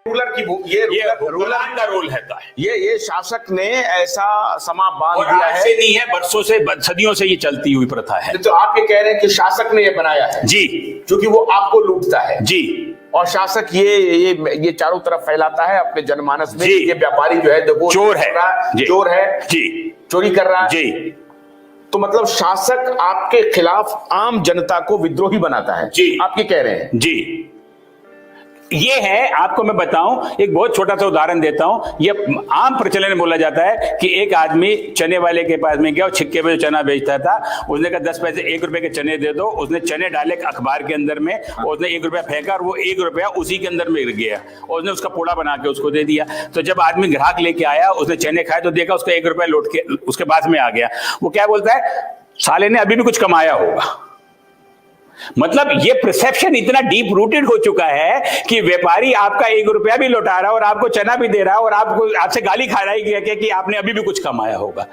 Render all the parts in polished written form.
Ruler की ये ruler का रोल है। ये शासक ने ऐसा समा बांध दिया है, नहीं है, बरसों से सदियों से ये चलती हुई प्रथा है। तो आप ये कह रहे हैं कि शासक ने ये बनाया है जी, क्योंकि वो आपको लूटता है जी, और शासक ये चारों तरफ फैलाता है अपने जनमानस में, ये व्यापारी जो है वो चोर है, चोर है जी, चोरी कर रहा है जी। तो मतलब शासक आपके खिलाफ आम जनता को विद्रोही बनाता है जी, आप ये कह रहे हैं। जी, ये है। आपको मैं बताऊं, एक बहुत छोटा सा उदाहरण देता हूं। ये आम प्रचलन में बोला जाता है कि एक आदमी चने वाले के पास में गया और छिक्के पे चना बेचता था। उसने कहा 10 पैसे 1 रुपए के चने दे दो। उसने चने डाले अखबार के अंदर में और उसने 1 रुपया फेंका और वो 1 रुपया उसी के अंदर में गिर गया और उसने उसका पोड़ा बना के उसको दे दिया। तो जब आदमी ग्राहक लेके आया, उसने चने खाए तो देखा उसका 1 रुपया लौट के उसके पास में आ गया। वो क्या बोलता है, साले ने अभी भी कुछ कमाया होगा। मतलब ये परसेप्शन इतना डीप रूटेड हो चुका है कि व्यापारी आपका 1 रुपया भी लौटा रहा है और आपको चना भी दे रहा है और आपसे गाली खा रहा है कि आपने अभी भी कुछ कमाया होगा।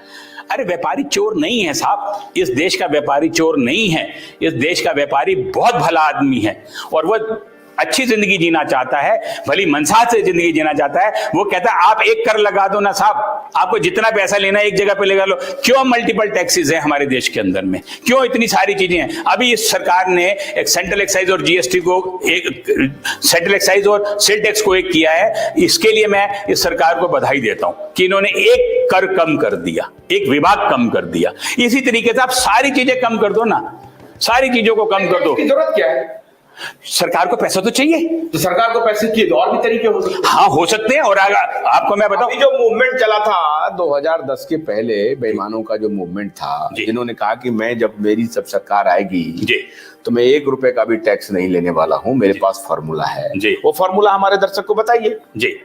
अरे व्यापारी चोर नहीं है साहब, इस देश का व्यापारी चोर नहीं है। इस देश का व्यापारी बहुत भला आदमी है और वो अच्छी जिंदगी जीना चाहता है, भली मनसा से जिंदगी जीना चाहता है। वो कहता है आप 1 कर लगा दो ना साहब, आपको जितना पैसा लेना है एक जगह पे लगा लो। क्यों मल्टीपल टैक्सेस है हमारे देश के अंदर में, क्यों इतनी सारी चीजें हैं। अभी इस सरकार ने एक सेंट्रल एक्साइज और जीएसटी को एक, सेंट्रल एक्साइज और सेल टैक्स को एक किया है। इसके लिए मैं इस सरकार को बधाई देता हूं कि इन्होंने एक कर कम कर दिया, एक विभाग कम कर दिया। इसी तरीके से आप सारी चीजें कम कर दो ना, सारी चीजों को कम कर दो। जरूरत क्या है, सरकार को पैसा तो चाहिए, तो सरकार को पैसे की और भी तरीके हो सकते हैं। हाँ हो सकते हैं। और आपको मैं बताऊं, जो मूवमेंट चला था 2010 के पहले, बेईमानों का जो मूवमेंट था, जिन्होंने कहा कि मैं जब मेरी सब सरकार आएगी तो मैं 1 रुपए का भी टैक्स नहीं लेने वाला हूं, मेरे पास फॉर्मूला है। वो फॉर्मूला हमारे दर्शक को बताइए। जी,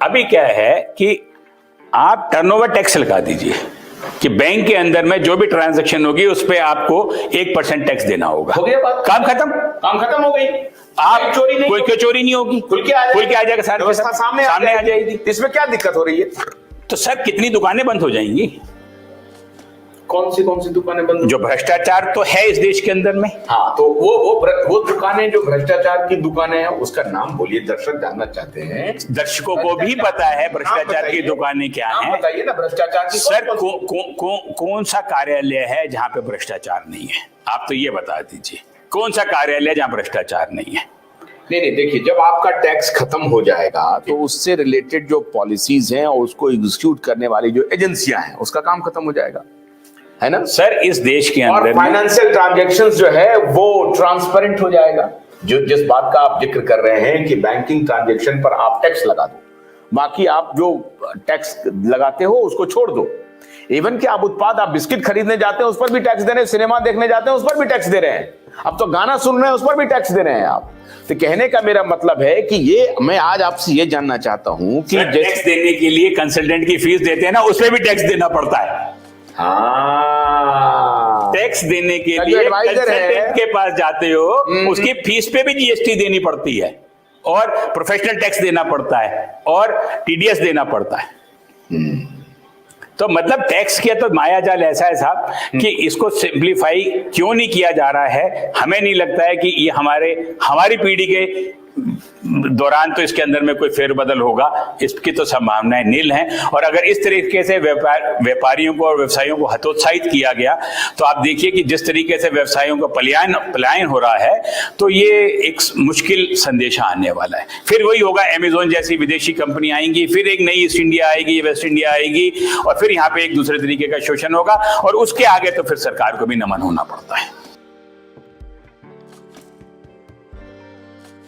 अभी क्या है कि आप टर्नओवर टैक्स लगा दीजिए कि बैंक के अंदर में जो भी ट्रांजैक्शन होगी उस पे आपको 1% टैक्स देना होगा। हो गया बात, काम खत्म, काम खत्म हो गई। आप चोरी नहीं, कोई चोरी नहीं होगी, खुल के आ जाएगा, सारी व्यवस्था सामने आ जाएगी। इसमें क्या दिक्कत हो रही है? तो सर कितनी दुकानें बंद हो जाएंगी। कौन सी दुकानें बंद? जो भ्रष्टाचार तो है इस देश के अंदर में। हाँ, तो वो दुकानें जो भ्रष्टाचार की दुकानें हैं, उसका नाम बोलिए, दर्शक जानना चाहते हैं। दर्शकों को भी पता है भ्रष्टाचार की दुकानें क्या हैं। बताइए ना भ्रष्टाचार की। सर कौन सा कार्यालय है जहां पे भ्रष्टाचार नहीं है? आप तो ये बता दीजिए, कौन सा कार्यालय जहां भ्रष्टाचार नहीं है? नहीं, देखिए, जब आपका टैक्स खत्म हो जाएगा तो उससे रिलेटेड जो पॉलिसीज हैं और उसको एग्जीक्यूट करने वाली जो एजेंसियां हैं, उसका काम खत्म हो जाएगा, है ना सर। इस देश के अंदर फाइनेंशियल ट्रांजैक्शंस जो है वो ट्रांसपेरेंट हो जाएगा। जो जिस बात का आप जिक्र कर रहे हैं कि बैंकिंग ट्रांजैक्शन पर आप टैक्स लगा दो, बाकी आप जो टैक्स लगाते हो उसको छोड़ दो। इवन कि आप उत्पाद, आप बिस्किट खरीदने जाते हैं उस पर भी टैक्स दे रहे हैं, सिनेमा देखने जाते हैं उस पर भी टैक्स दे रहे हैं, अब तो गाना सुन रहे हैं उस पर भी टैक्स दे रहे हैं आप। तो कहने का मेरा मतलब है कि ये मैं आज आपसे ये जानना चाहता हूं कि टैक्स देने के लिए कंसल्टेंट की फीस देते हैं ना, उस पर भी टैक्स देना पड़ता है। हाँ, टैक्स देने के लिए कंसल्टेंट के पास जाते हो, उसकी फीस पे भी जीएसटी देनी पड़ती है और प्रोफेशनल टैक्स देना पड़ता है और टीडीएस देना पड़ता है। तो मतलब टैक्स किया तो मायाजाल ऐसा है साहब कि इसको सिंप्लीफाई क्यों नहीं किया जा रहा है। हमें नहीं लगता है कि ये हमारी पीढ़ी के दौरान तो इसके अंदर में कोई फेरबदल होगा, इसकी तो संभावनाएं नील हैं। और अगर इस तरीके से व्यापारियों को और व्यवसायियों को हतोत्साहित किया गया तो आप देखिए कि जिस तरीके से व्यवसायों का पलायन हो रहा है, तो ये एक मुश्किल संदेश आने वाला है। फिर वही होगा, अमेजोन जैसी विदेशी कंपनी आएंगी, फिर एक नई ईस्ट इंडिया आएगी, वेस्ट इंडिया आएगी और फिर यहाँ पे एक दूसरे तरीके का शोषण होगा और उसके आगे तो फिर सरकार को भी नमन होना पड़ता है।